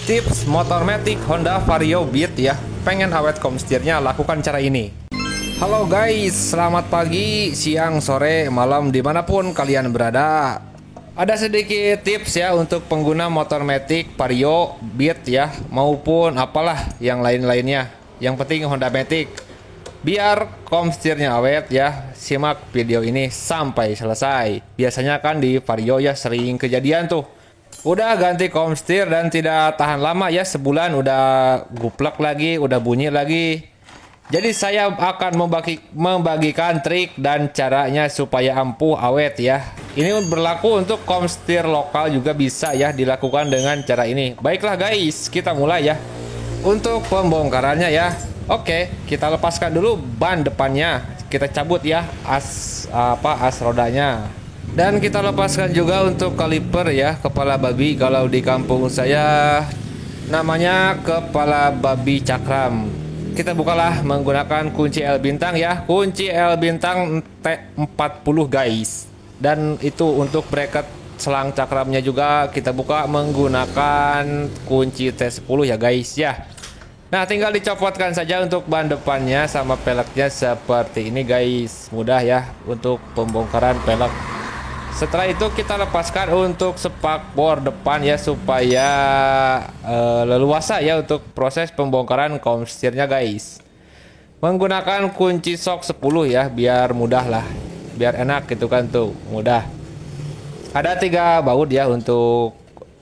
Tips motor matic Honda Vario Beat ya. Pengen awet komstirnya, lakukan cara ini. Halo guys, selamat pagi, siang, sore, malam dimanapun kalian berada. Ada sedikit tips ya untuk pengguna motor matic Vario Beat ya, maupun apalah yang lain-lainnya. Yang penting Honda Matic. Biar komstirnya awet ya, simak video ini sampai selesai. Biasanya kan di Vario ya sering kejadian tuh. Udah ganti komstir dan tidak tahan lama ya, sebulan udah guplek lagi, udah bunyi lagi. Jadi saya akan membagikan trik dan caranya supaya ampuh awet ya. Ini berlaku untuk komstir lokal juga bisa ya dilakukan dengan cara ini. Baiklah guys, kita mulai ya. Untuk pembongkarannya ya. Oke, kita lepaskan dulu ban depannya. Kita cabut ya as rodanya. Dan kita lepaskan juga untuk kaliper ya, kepala babi. Kalau di kampung saya namanya kepala babi cakram. Kita bukalah menggunakan kunci L bintang ya, kunci L bintang T40 guys. Dan itu untuk bracket selang cakramnya juga kita buka menggunakan kunci T10 ya guys ya. Nah, tinggal dicopotkan saja untuk ban depannya sama peleknya seperti ini guys. Mudah ya untuk pembongkaran pelek. Setelah itu kita lepaskan untuk spakbor depan ya, supaya leluasa ya untuk proses pembongkaran komstirnya guys. Menggunakan kunci sok 10 ya, biar mudah lah, biar enak gitu kan tuh, mudah. Ada 3 baut ya untuk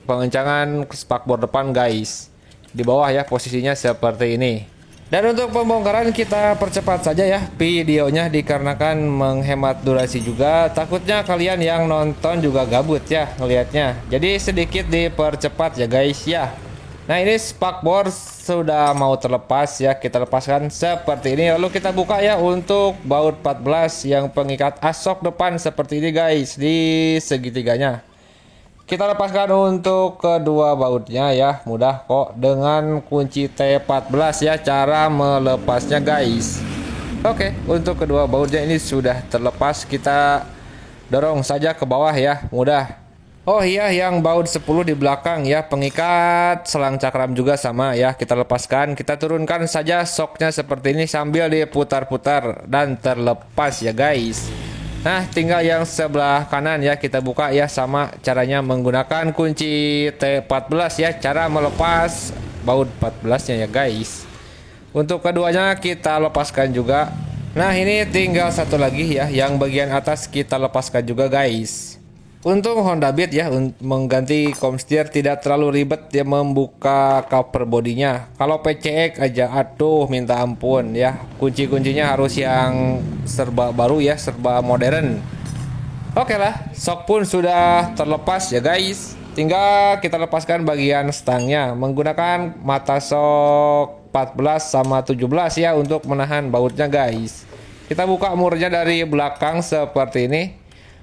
pengencangan spakbor depan guys. Di bawah ya posisinya seperti ini. Dan untuk pembongkaran kita percepat saja ya videonya, dikarenakan menghemat durasi juga. Takutnya kalian yang nonton juga gabut ya ngelihatnya. Jadi sedikit dipercepat ya guys ya. Nah, ini spakbor sudah mau terlepas ya, kita lepaskan seperti ini. Lalu kita buka ya untuk baut 14 yang pengikat asok depan seperti ini guys, di segitiganya. Kita lepaskan untuk kedua bautnya ya, mudah kok dengan kunci T14 ya cara melepasnya guys. Oke, untuk kedua bautnya ini sudah terlepas, kita dorong saja ke bawah ya, mudah. Oh iya, yang baut 10 di belakang ya, pengikat selang cakram juga sama ya, kita lepaskan. Kita turunkan saja soknya seperti ini sambil diputar-putar dan terlepas ya guys. Nah, tinggal yang sebelah kanan ya kita buka ya, sama caranya menggunakan kunci T14 ya, cara melepas baut 14 nya ya guys. Untuk keduanya kita lepaskan juga. Nah, ini tinggal satu lagi ya, yang bagian atas kita lepaskan juga guys. Untuk Honda Beat ya, mengganti komstir tidak terlalu ribet ya, membuka cover bodinya. Kalau PCX aja aduh minta ampun ya. Kunci-kuncinya harus yang serba baru ya, serba modern. Oke lah, sok pun sudah terlepas ya guys. Tinggal kita lepaskan bagian stangnya menggunakan mata sok 14 sama 17 ya untuk menahan bautnya guys. Kita buka murnya dari belakang seperti ini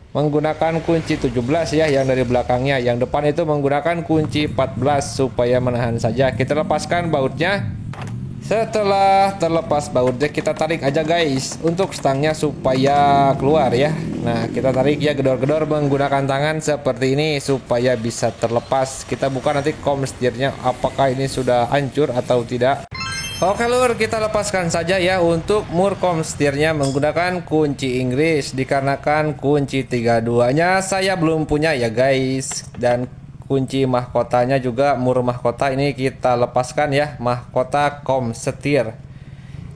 menggunakan kunci 17 ya, yang dari belakangnya. Yang depan itu menggunakan kunci 14 supaya menahan saja. Kita lepaskan bautnya. Setelah terlepas bautnya kita tarik aja guys untuk stangnya supaya keluar ya. Nah, kita tarik ya, gedor-gedor menggunakan tangan seperti ini supaya bisa terlepas. Kita buka nanti komstirnya apakah ini sudah hancur atau tidak. Oke lur, kita lepaskan saja ya untuk mur komstirnya menggunakan kunci Inggris, dikarenakan kunci 32-nya saya belum punya ya guys. Dan kunci mahkotanya juga, mur mahkota ini kita lepaskan ya, mahkota komstir.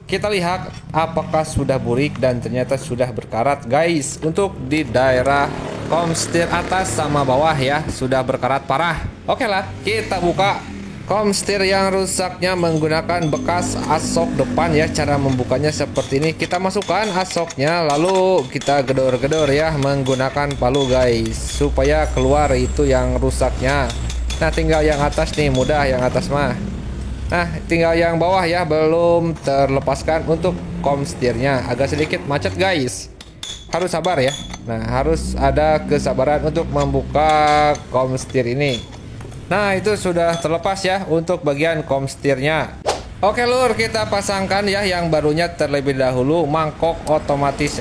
Kita lihat apakah sudah burik, dan ternyata sudah berkarat guys. Untuk di daerah komstir atas sama bawah ya, sudah berkarat parah. Oke lah, kita buka komstir yang rusaknya menggunakan bekas asok depan ya. Cara membukanya seperti ini, kita masukkan asoknya lalu kita gedor-gedor ya menggunakan palu guys, supaya keluar itu yang rusaknya. Nah, tinggal yang atas nih, mudah yang atas mah. Nah, tinggal yang bawah ya belum terlepaskan untuk komstirnya, agak sedikit macet guys, harus sabar ya. Nah, harus ada kesabaran untuk membuka komstir ini. Nah, itu sudah terlepas ya untuk bagian komstirnya. Oke lur, kita pasangkan ya yang barunya terlebih dahulu, mangkok otomatis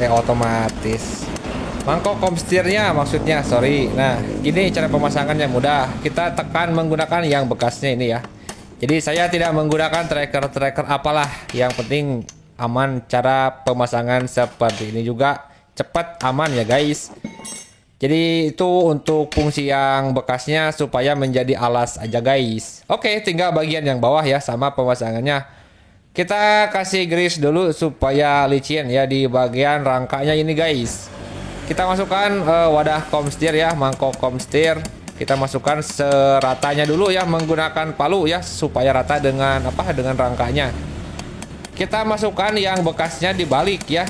Mangkok komstirnya maksudnya, sorry. Nah, gini cara pemasangannya mudah. Kita tekan menggunakan yang bekasnya ini ya. Jadi saya tidak menggunakan tracker apalah. Yang penting aman, cara pemasangan seperti ini juga cepat, aman ya guys. Jadi itu untuk fungsi yang bekasnya supaya menjadi alas aja guys. Oke, tinggal bagian yang bawah ya sama pemasangannya. Kita kasih grease dulu supaya licin ya di bagian rangkanya ini guys. Kita masukkan wadah komstir ya, mangkok komstir. Kita masukkan seratanya dulu ya menggunakan palu ya supaya rata dengan dengan rangkanya. Kita masukkan yang bekasnya dibalik ya.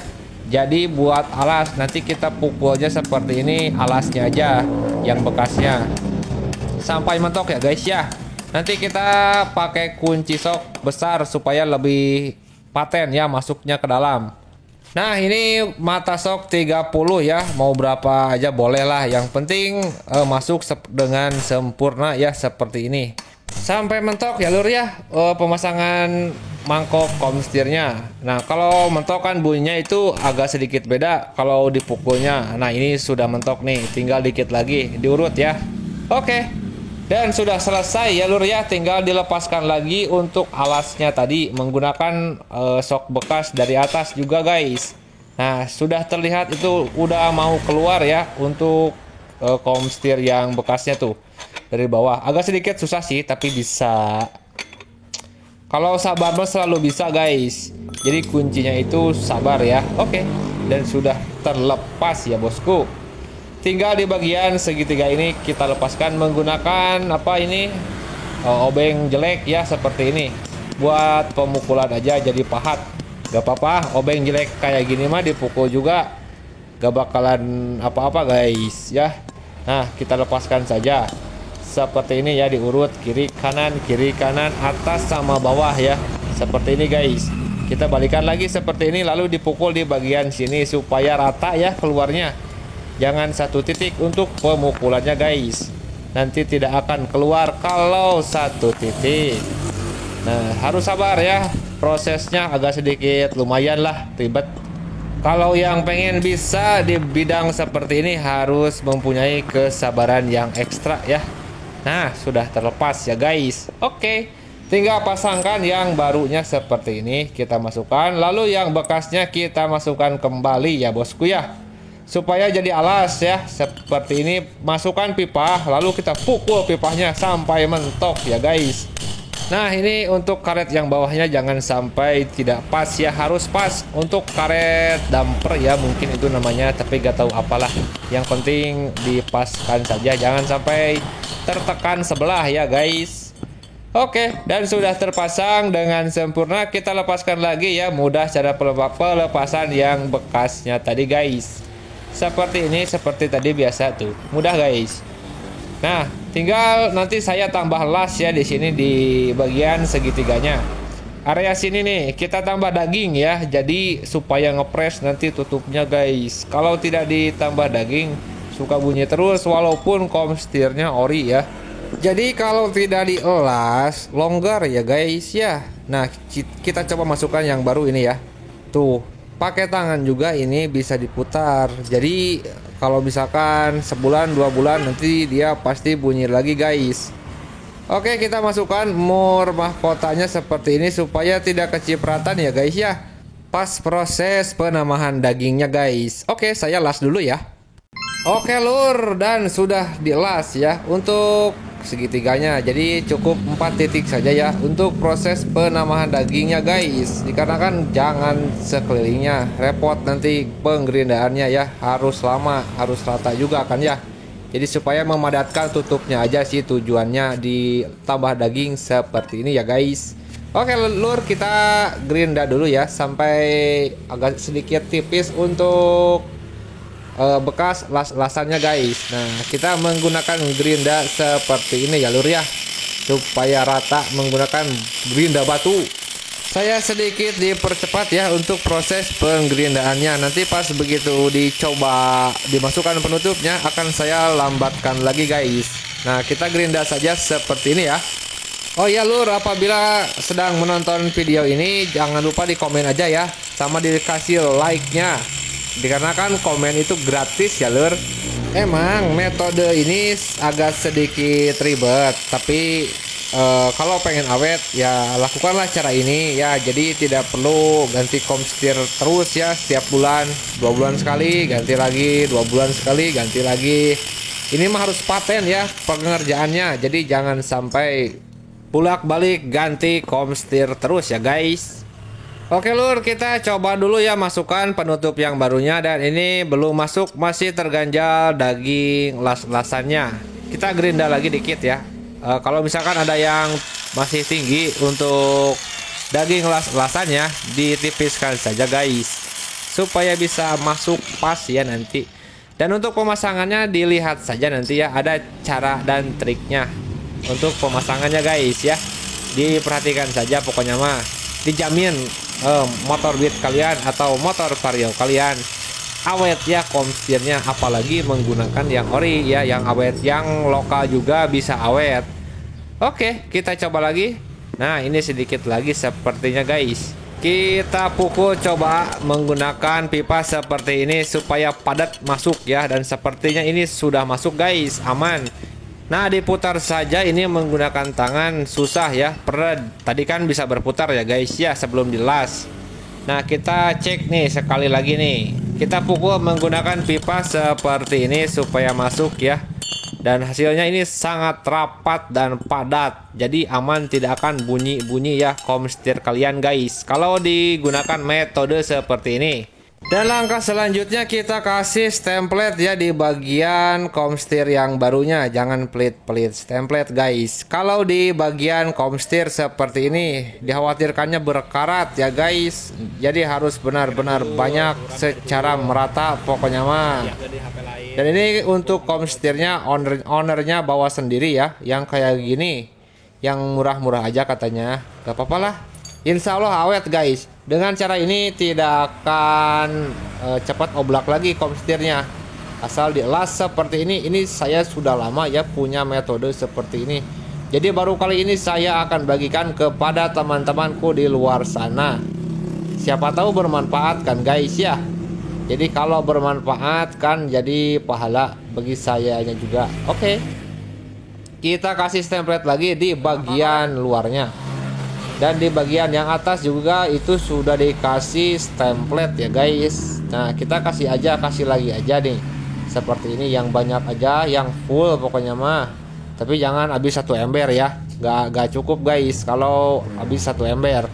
Jadi buat alas nanti kita pukulnya seperti ini, alasnya aja yang bekasnya. Sampai mentok ya guys ya. Nanti kita pakai kunci sok besar supaya lebih paten ya masuknya ke dalam. Nah ini mata sok 30 ya, mau berapa aja boleh lah, yang penting masuk dengan sempurna ya seperti ini. Sampai mentok ya lur ya pemasangan mangkok komstirnya. Nah kalau mentok kan bunyinya itu agak sedikit beda kalau dipukulnya. Nah ini sudah mentok nih, tinggal dikit lagi diurut ya. Oke. Dan sudah selesai ya lur ya, tinggal dilepaskan lagi untuk alasnya tadi menggunakan sok bekas dari atas juga guys. Nah sudah terlihat itu udah mau keluar ya untuk komstir yang bekasnya tuh dari bawah. Agak sedikit susah sih tapi bisa. Kalau sabar selalu bisa guys. Jadi kuncinya itu sabar ya. Oke. Dan sudah terlepas ya bosku. Tinggal di bagian segitiga ini kita lepaskan menggunakan obeng jelek ya seperti ini. Buat pemukulan aja jadi pahat. Gak apa-apa, obeng jelek kayak gini mah dipukul juga gak bakalan apa-apa guys ya. Nah kita lepaskan saja seperti ini ya, diurut kiri kanan atas sama bawah ya seperti ini guys. Kita balikan lagi seperti ini lalu dipukul di bagian sini supaya rata ya keluarnya. Jangan satu titik untuk pemukulannya guys, nanti tidak akan keluar kalau satu titik. Nah harus sabar ya, prosesnya agak sedikit lumayan lah ribet. Kalau yang pengen bisa di bidang seperti ini harus mempunyai kesabaran yang ekstra ya. Nah sudah terlepas ya guys. Oke, tinggal pasangkan yang barunya seperti ini kita masukkan, lalu yang bekasnya kita masukkan kembali ya bosku ya, supaya jadi alas ya seperti ini. Masukkan pipa lalu kita pukul pipanya sampai mentok ya guys. Nah ini untuk karet yang bawahnya jangan sampai tidak pas ya, harus pas. Untuk karet damper ya mungkin itu namanya, tapi gak tahu apalah, yang penting dipaskan saja, jangan sampai tertekan sebelah ya guys. Oke, dan sudah terpasang dengan sempurna. Kita lepaskan lagi ya, mudah cara pelepasan yang bekasnya tadi guys. Seperti ini, seperti tadi biasa tuh, mudah guys. Nah, tinggal nanti saya tambah las ya di sini di bagian segitiganya. Area sini nih kita tambah daging ya, jadi supaya ngepres nanti tutupnya guys. Kalau tidak ditambah daging suka bunyi terus walaupun komstirnya ori ya. Jadi kalau tidak dielas longgar ya guys ya. Nah, kita coba masukkan yang baru ini ya. Tuh, pakai tangan juga ini bisa diputar. Jadi kalau misalkan sebulan 2 bulan nanti dia pasti bunyi lagi guys. Oke, kita masukkan mur mahkotanya seperti ini supaya tidak kecipratan ya guys ya, pas proses penamahan dagingnya guys. Oke, saya las dulu ya. Oke lur, dan sudah dilas ya untuk segitiganya. Jadi cukup 4 titik saja ya untuk proses penamahan dagingnya guys. Dikarenakan jangan sekelilingnya, repot nanti penggerindaannya ya, harus lama, harus rata juga kan ya. Jadi supaya memadatkan tutupnya aja sih tujuannya ditambah daging seperti ini ya guys. Oke lur, kita gerinda dulu ya sampai agak sedikit tipis untuk bekas lasannya guys. Nah kita menggunakan gerinda seperti ini ya lur ya, supaya rata menggunakan gerinda batu. Saya sedikit dipercepat ya untuk proses penggerindaannya. Nanti pas begitu dicoba dimasukkan penutupnya akan saya lambatkan lagi guys. Nah kita gerinda saja seperti ini ya. Oh ya lur, apabila sedang menonton video ini jangan lupa di komen aja ya, sama dikasih like nya dikarenakan komen itu gratis ya lur. Emang metode ini agak sedikit ribet, tapi kalau pengen awet ya lakukanlah cara ini ya. Jadi tidak perlu ganti komstir terus ya, setiap bulan, 2 bulan sekali ganti lagi, 2 bulan sekali ganti lagi. Ini mah harus paten ya pengerjaannya. Jadi jangan sampai bolak-balik ganti komstir terus ya guys. Oke lur, kita coba dulu ya masukkan penutup yang barunya, dan ini belum masuk, masih terganjal daging las-lasannya. Kita gerinda lagi dikit ya. Kalau misalkan ada yang masih tinggi untuk daging las-lasannya, ditipiskan saja guys, supaya bisa masuk pas ya nanti. Dan untuk pemasangannya dilihat saja nanti ya, ada cara dan triknya untuk pemasangannya guys ya. Diperhatikan saja pokoknya mah, dijamin motor Beat kalian atau motor Vario kalian awet ya komstirnya, apalagi menggunakan yang ori ya, yang awet, yang lokal juga bisa awet. Oke, kita coba lagi. Nah, ini sedikit lagi sepertinya guys. Kita pukul coba menggunakan pipa seperti ini supaya padat masuk ya, dan sepertinya ini sudah masuk guys, aman. Nah, diputar saja, ini menggunakan tangan susah ya. Tadi kan bisa berputar ya guys ya sebelum dilas. Nah, kita cek nih sekali lagi nih. Kita pukul menggunakan pipa seperti ini supaya masuk ya. Dan hasilnya ini sangat rapat dan padat. Jadi aman, tidak akan bunyi-bunyi ya komstir kalian guys kalau digunakan metode seperti ini. Dan langkah selanjutnya kita kasih template ya di bagian komstir yang barunya. Jangan pelit-pelit template guys. Kalau di bagian komstir seperti ini dikhawatirkannya berkarat ya guys. Jadi harus benar-benar banyak secara merata pokoknya mah. Dan ini untuk komstirnya ownernya bawa sendiri ya, yang kayak gini, yang murah-murah aja katanya. Gak apa-apa lah, insya Allah awet guys. Dengan cara ini tidak akan cepat oblak lagi komstirnya, asal dielas seperti ini. Ini saya sudah lama ya punya metode seperti ini, jadi baru kali ini saya akan bagikan kepada teman-temanku di luar sana. Siapa tahu bermanfaat kan guys ya. Jadi kalau bermanfaat kan jadi pahala bagi sayanya juga. Oke, kita kasih template lagi di bagian luarnya. Dan di bagian yang atas juga itu sudah dikasih template ya guys. Nah, kita kasih lagi aja nih. Seperti ini, yang banyak aja, yang full pokoknya mah. Tapi jangan habis 1 ember ya. Gak cukup guys kalau habis 1 ember.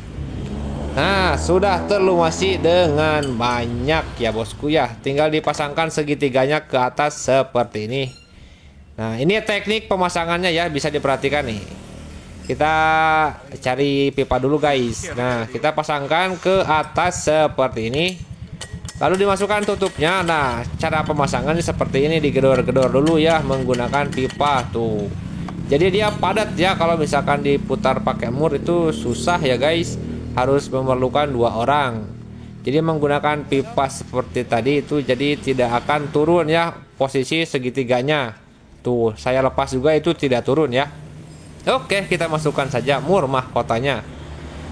Nah, sudah terlumasi dengan banyak ya bosku ya. Tinggal dipasangkan segitiganya ke atas seperti ini. Nah, ini teknik pemasangannya ya, bisa diperhatikan nih. Kita cari pipa dulu guys. Nah, kita pasangkan ke atas seperti ini, lalu dimasukkan tutupnya. Nah, cara pemasangannya seperti ini, digedor-gedor dulu ya menggunakan pipa tuh. Jadi dia padat ya. Kalau misalkan diputar pakai mur itu susah ya guys, harus memerlukan 2 orang. Jadi menggunakan pipa seperti tadi itu jadi tidak akan turun ya posisi segitiganya. Tuh, saya lepas juga itu tidak turun ya. Oke, kita masukkan saja mur mahkotanya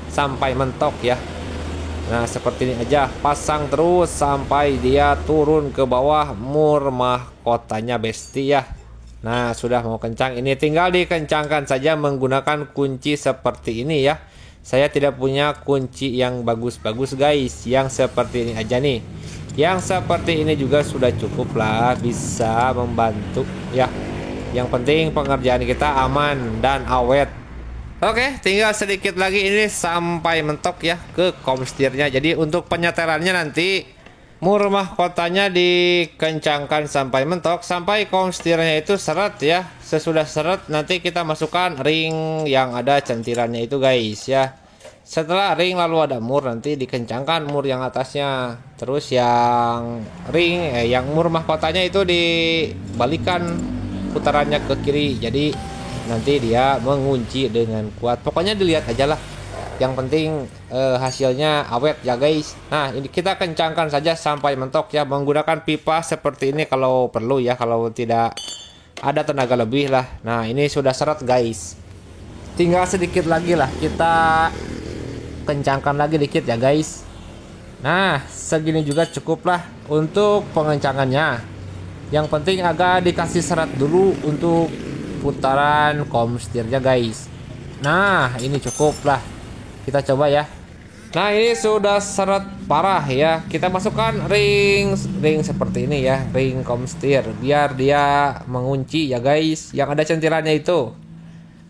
sampai mentok ya. Nah, seperti ini aja, pasang terus sampai dia turun ke bawah mur mahkotanya besti ya. Nah, sudah mau kencang, ini tinggal dikencangkan saja menggunakan kunci seperti ini ya. Saya tidak punya kunci yang bagus-bagus guys, yang seperti ini aja nih. Yang seperti ini juga sudah cukup lah, bisa membantu ya. Yang penting pengerjaan kita aman dan awet. Oke, tinggal sedikit lagi ini sampai mentok ya ke komstirnya. Jadi untuk penyetelannya nanti mur mahkotanya dikencangkan sampai mentok, sampai komstirnya itu seret ya. Sesudah seret nanti kita masukkan ring yang ada centilannya itu guys ya. Setelah ring lalu ada mur, nanti dikencangkan mur yang atasnya. Terus yang ring yang mur mahkotanya itu dibalikan putarannya ke kiri, jadi nanti dia mengunci dengan kuat. Pokoknya dilihat aja lah, yang penting hasilnya awet ya guys. Nah, ini kita kencangkan saja sampai mentok ya, menggunakan pipa seperti ini kalau perlu ya, kalau tidak ada tenaga lebih lah. Nah, ini sudah seret guys, tinggal sedikit lagi lah, kita kencangkan lagi dikit ya guys. Nah, segini juga cukuplah untuk pengencangannya. Yang penting agak dikasih serat dulu untuk putaran komstirnya guys. Nah, ini cukup lah. Kita coba ya. Nah, ini sudah seret parah ya. Kita masukkan ring seperti ini ya, ring komstir biar dia mengunci ya guys, yang ada centilannya itu.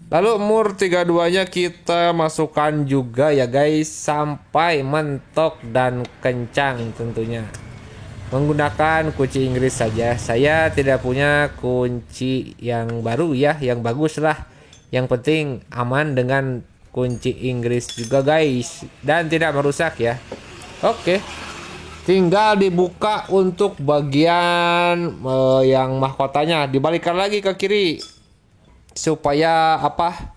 Lalu mur 32-nya kita masukkan juga ya guys, sampai mentok dan kencang tentunya. Menggunakan kunci Inggris saja. Saya tidak punya kunci yang baru ya, yang bagus lah. Yang penting aman dengan kunci Inggris juga guys, dan tidak merusak ya. Oke, tinggal dibuka untuk bagian yang mahkotanya, dibalikkan lagi ke kiri supaya apa,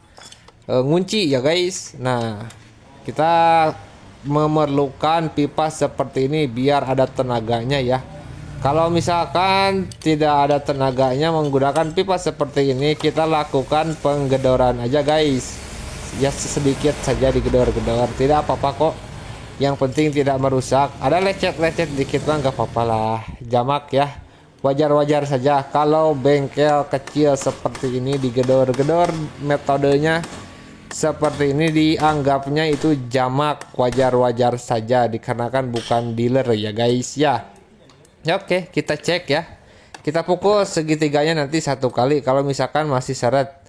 ngunci ya guys. Nah, kita memerlukan pipa seperti ini biar ada tenaganya ya. Kalau misalkan tidak ada tenaganya, menggunakan pipa seperti ini kita lakukan penggedoran aja guys. Ya sedikit saja digedor-gedor, tidak apa-apa kok. Yang penting tidak merusak. Ada lecet-lecet dikit mah nggak apa-apa lah. Jamak ya, wajar-wajar saja. Kalau bengkel kecil seperti ini digedor-gedor, metodenya seperti ini dianggapnya itu jamak, wajar-wajar saja dikarenakan bukan dealer ya guys ya. Oke, kita cek ya. Kita pukul segitiganya nanti satu kali kalau misalkan masih seret.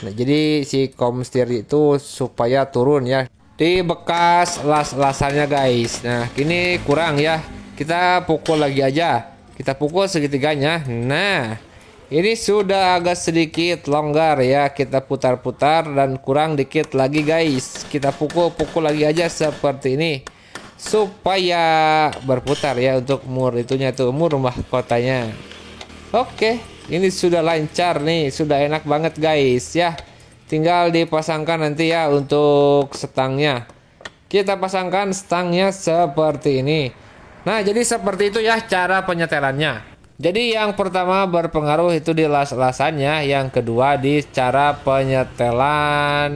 Nah, jadi si komstir itu supaya turun ya di bekas las-lasannya guys. Nah, ini kurang ya. Kita pukul lagi aja. Kita pukul segitiganya. Nah, ini sudah agak sedikit longgar ya. Kita putar-putar dan kurang dikit lagi guys. Kita pukul-pukul lagi aja seperti ini supaya berputar ya untuk mur itunya tuh, mur rumah kotanya. Oke, ini sudah lancar nih, sudah enak banget guys ya. Tinggal dipasangkan nanti ya untuk stangnya. Kita pasangkan stangnya seperti ini. Nah, jadi seperti itu ya cara penyetelannya. Jadi yang pertama berpengaruh itu di las-lasannya, yang kedua di cara penyetelan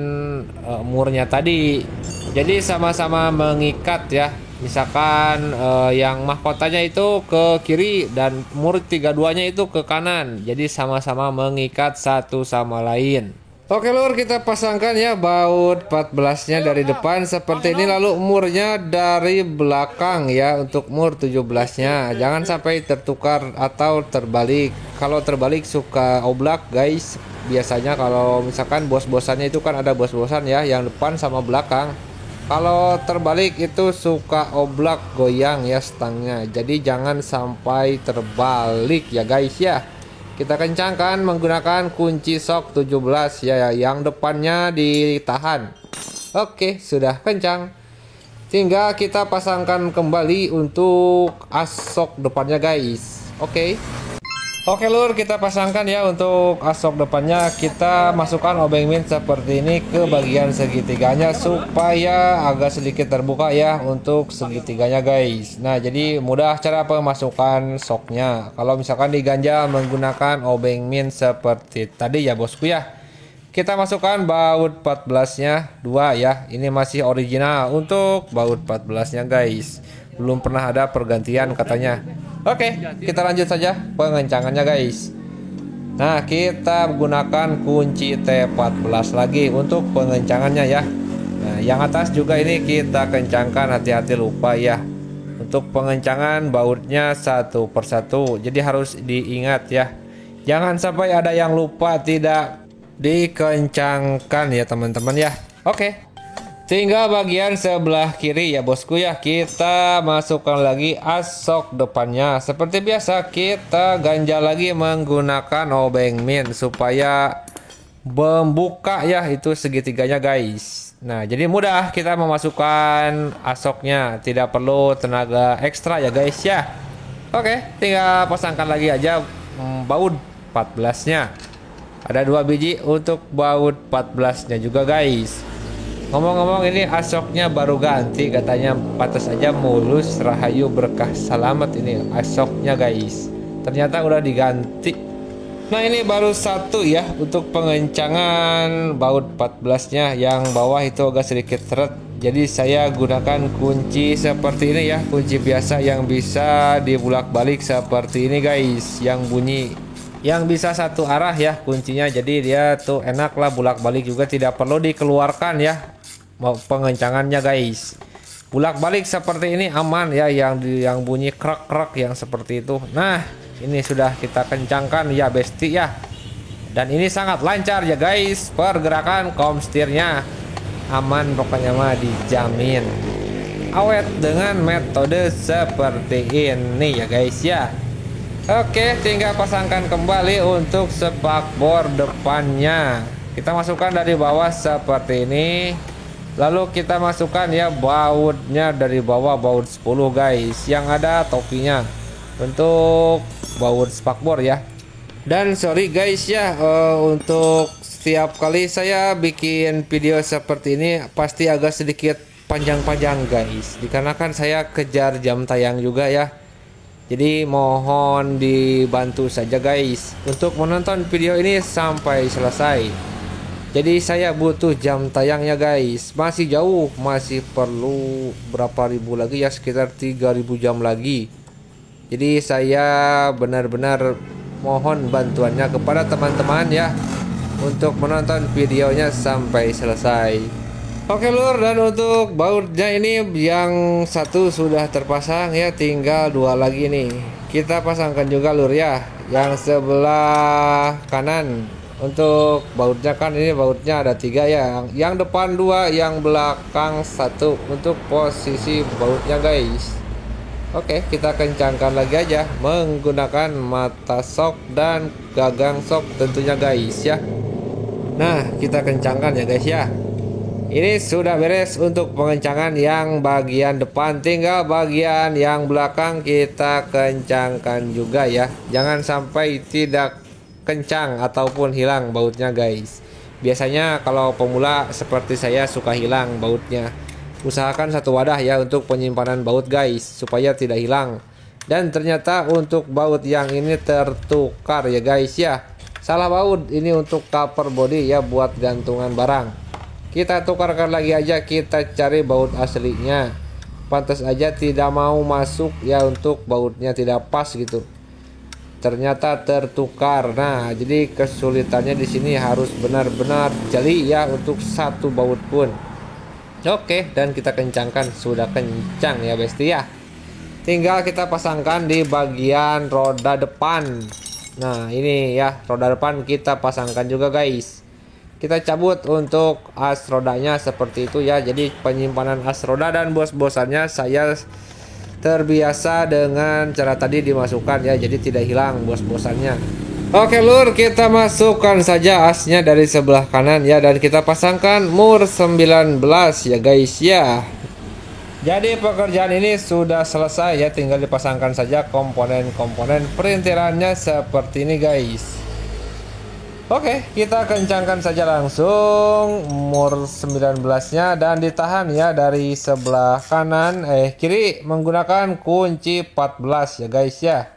murnya tadi. Jadi sama-sama mengikat ya. Misalkan yang mahkotanya itu ke kiri dan mur 32-nya itu ke kanan. Jadi sama-sama mengikat satu sama lain. Oke lur, kita pasangkan ya baut 14-nya dari depan seperti ini, lalu murnya dari belakang ya untuk mur 17-nya. Jangan sampai tertukar atau terbalik. Kalau terbalik suka oblak guys. Biasanya kalau misalkan bos-bosannya itu kan ada bos-bosan ya, yang depan sama belakang. Kalau terbalik itu suka oblak, goyang ya stangnya. Jadi jangan sampai terbalik ya guys ya. Kita kencangkan menggunakan kunci sok 17 ya, yang depannya ditahan. Oke, sudah kencang. Tinggal kita pasangkan kembali untuk asok depannya guys. Oke. Oke lur, kita pasangkan ya untuk asok depannya. Kita masukkan obeng min seperti ini ke bagian segitiganya supaya agak sedikit terbuka ya untuk segitiganya guys. Nah, jadi mudah cara pemasukan soknya. Kalau misalkan diganjal menggunakan obeng min seperti tadi ya bosku ya. Kita masukkan baut 14-nya 2 ya. Ini masih original untuk baut 14-nya guys. Belum pernah ada pergantian katanya. Oke, kita lanjut saja pengencangannya guys. Nah, kita menggunakan kunci T14 lagi untuk pengencangannya ya. Nah, yang atas juga ini kita kencangkan, hati-hati lupa ya. Untuk pengencangan bautnya satu persatu. Jadi harus diingat ya. Jangan sampai ada yang lupa tidak dikencangkan ya teman-teman ya. Oke. Tinggal bagian sebelah kiri ya bosku ya. Kita masukkan lagi asok depannya. Seperti biasa kita ganjal lagi menggunakan obeng min supaya membuka ya itu segitiganya guys. Nah, jadi mudah kita memasukkan asoknya. Tidak perlu tenaga ekstra ya guys ya. Oke, tinggal pasangkan lagi aja baut 14-nya. Ada 2 biji untuk baut 14-nya juga guys. Ngomong-ngomong, ini asoknya baru ganti katanya, pantas aja mulus, rahayu, berkah, selamat ini asoknya guys. Ternyata udah diganti. Nah, ini baru satu ya untuk pengencangan baut 14-nya. Yang bawah itu agak sedikit seret. Jadi saya gunakan kunci seperti ini ya, kunci biasa yang bisa dibulak-balik seperti ini guys, yang bunyi yang bisa satu arah ya kuncinya. Jadi dia tuh enak lah bulak-balik juga, tidak perlu dikeluarkan ya mau pengencangannya guys. Bulak-balik seperti ini aman ya, yang bunyi krek-krek yang seperti itu. Nah, ini sudah kita kencangkan ya besti ya. Dan ini sangat lancar ya guys, pergerakan komstirnya aman pokoknya mah, dijamin awet dengan metode seperti ini ya guys ya. Oke, tinggal pasangkan kembali untuk spakbor depannya. Kita masukkan dari bawah seperti ini, lalu kita masukkan ya bautnya dari bawah, baut 10 guys, yang ada topinya untuk baut spakbor ya. Dan sorry guys ya, untuk setiap kali saya bikin video seperti ini pasti agak sedikit panjang-panjang guys, dikarenakan saya kejar jam tayang juga ya. Jadi mohon dibantu saja guys untuk menonton video ini sampai selesai. Jadi saya butuh jam tayangnya guys, masih jauh, masih perlu berapa ribu lagi ya, sekitar 3000 jam lagi. Jadi saya benar-benar mohon bantuannya kepada teman-teman ya untuk menonton videonya sampai selesai. Oke lur, dan untuk bautnya ini yang satu sudah terpasang ya, tinggal dua lagi nih. Kita pasangkan juga lur ya, yang sebelah kanan. Untuk bautnya kan ini bautnya ada 3 ya, yang depan 2, yang belakang 1 untuk posisi bautnya guys. Oke, kita kencangkan lagi aja menggunakan mata sok dan gagang sok tentunya guys ya. Nah, kita kencangkan ya guys ya. Ini sudah beres untuk pengencangan yang bagian depan, tinggal bagian yang belakang kita kencangkan juga ya. Jangan sampai tidak kencang ataupun hilang bautnya guys. Biasanya kalau pemula seperti saya suka hilang bautnya. Usahakan satu wadah ya untuk penyimpanan baut guys, supaya tidak hilang. Dan ternyata untuk baut yang ini tertukar ya guys ya. Salah baut, ini untuk cover body ya, buat gantungan barang. Kita tukarkan lagi aja, kita cari baut aslinya. Pantas aja tidak mau masuk ya, untuk bautnya tidak pas gitu. Ternyata tertukar. Nah, jadi kesulitannya di sini harus benar-benar jeli ya untuk satu baut pun. Oke, dan kita kencangkan, sudah kencang ya besti ya. Tinggal kita pasangkan di bagian roda depan. Nah, ini ya roda depan kita pasangkan juga guys. Kita cabut untuk as rodanya seperti itu ya. Jadi penyimpanan as roda dan bos-bosannya saya terbiasa dengan cara tadi dimasukkan ya, jadi tidak hilang bos-bosannya. Oke lur, kita masukkan saja asnya dari sebelah kanan ya, dan kita pasangkan mur 19 ya guys ya. Jadi pekerjaan ini sudah selesai ya, tinggal dipasangkan saja komponen-komponen perintilannya seperti ini guys. Oke, kita kencangkan saja langsung mur 19-nya dan ditahan ya dari sebelah kanan kiri menggunakan kunci 14 ya guys ya.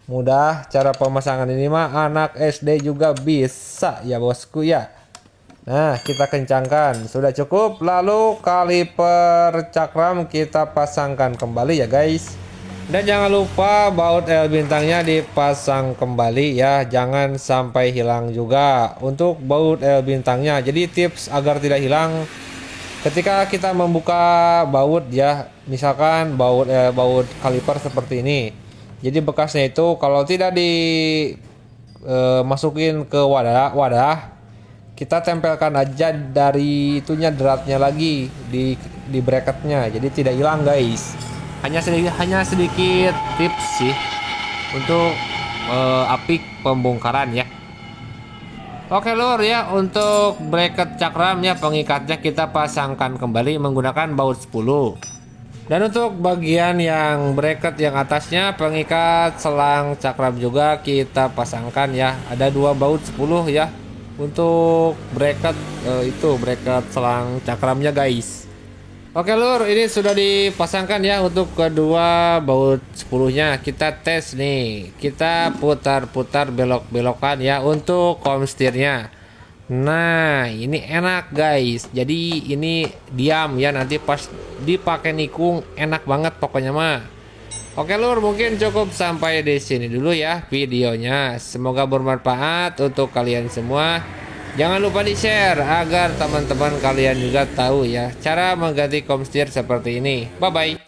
Mudah cara pemasangan ini mah, anak SD juga bisa ya bosku ya. Nah, kita kencangkan, sudah cukup. Lalu kaliper cakram kita pasangkan kembali ya guys. Dan jangan lupa baut L bintangnya dipasang kembali ya, jangan sampai hilang juga untuk baut L bintangnya. Jadi tips agar tidak hilang ketika kita membuka baut ya, misalkan baut kaliper seperti ini. Jadi bekasnya itu kalau tidak dimasukin ke wadah, kita tempelkan aja dari itunya, dratnya lagi di bracketnya, jadi tidak hilang guys. Hanya sedikit tips sih untuk apik pembongkaran ya. Oke lur ya, untuk bracket cakramnya, pengikatnya kita pasangkan kembali menggunakan baut 10. Dan untuk bagian yang bracket yang atasnya, pengikat selang cakram juga kita pasangkan ya. Ada 2 baut 10 ya untuk bracket bracket selang cakramnya guys. Oke lur, ini sudah dipasangkan ya untuk kedua baut 10-nya. Kita tes nih, kita putar-putar belok-belokan ya untuk komstirnya. Nah, ini enak guys. Jadi ini diam ya, nanti pas dipakai nikung enak banget pokoknya mah. Oke lur, mungkin cukup sampai di sini dulu ya videonya. Semoga bermanfaat untuk kalian semua. Jangan lupa di-share agar teman-teman kalian juga tahu ya cara mengganti komstir seperti ini. Bye bye.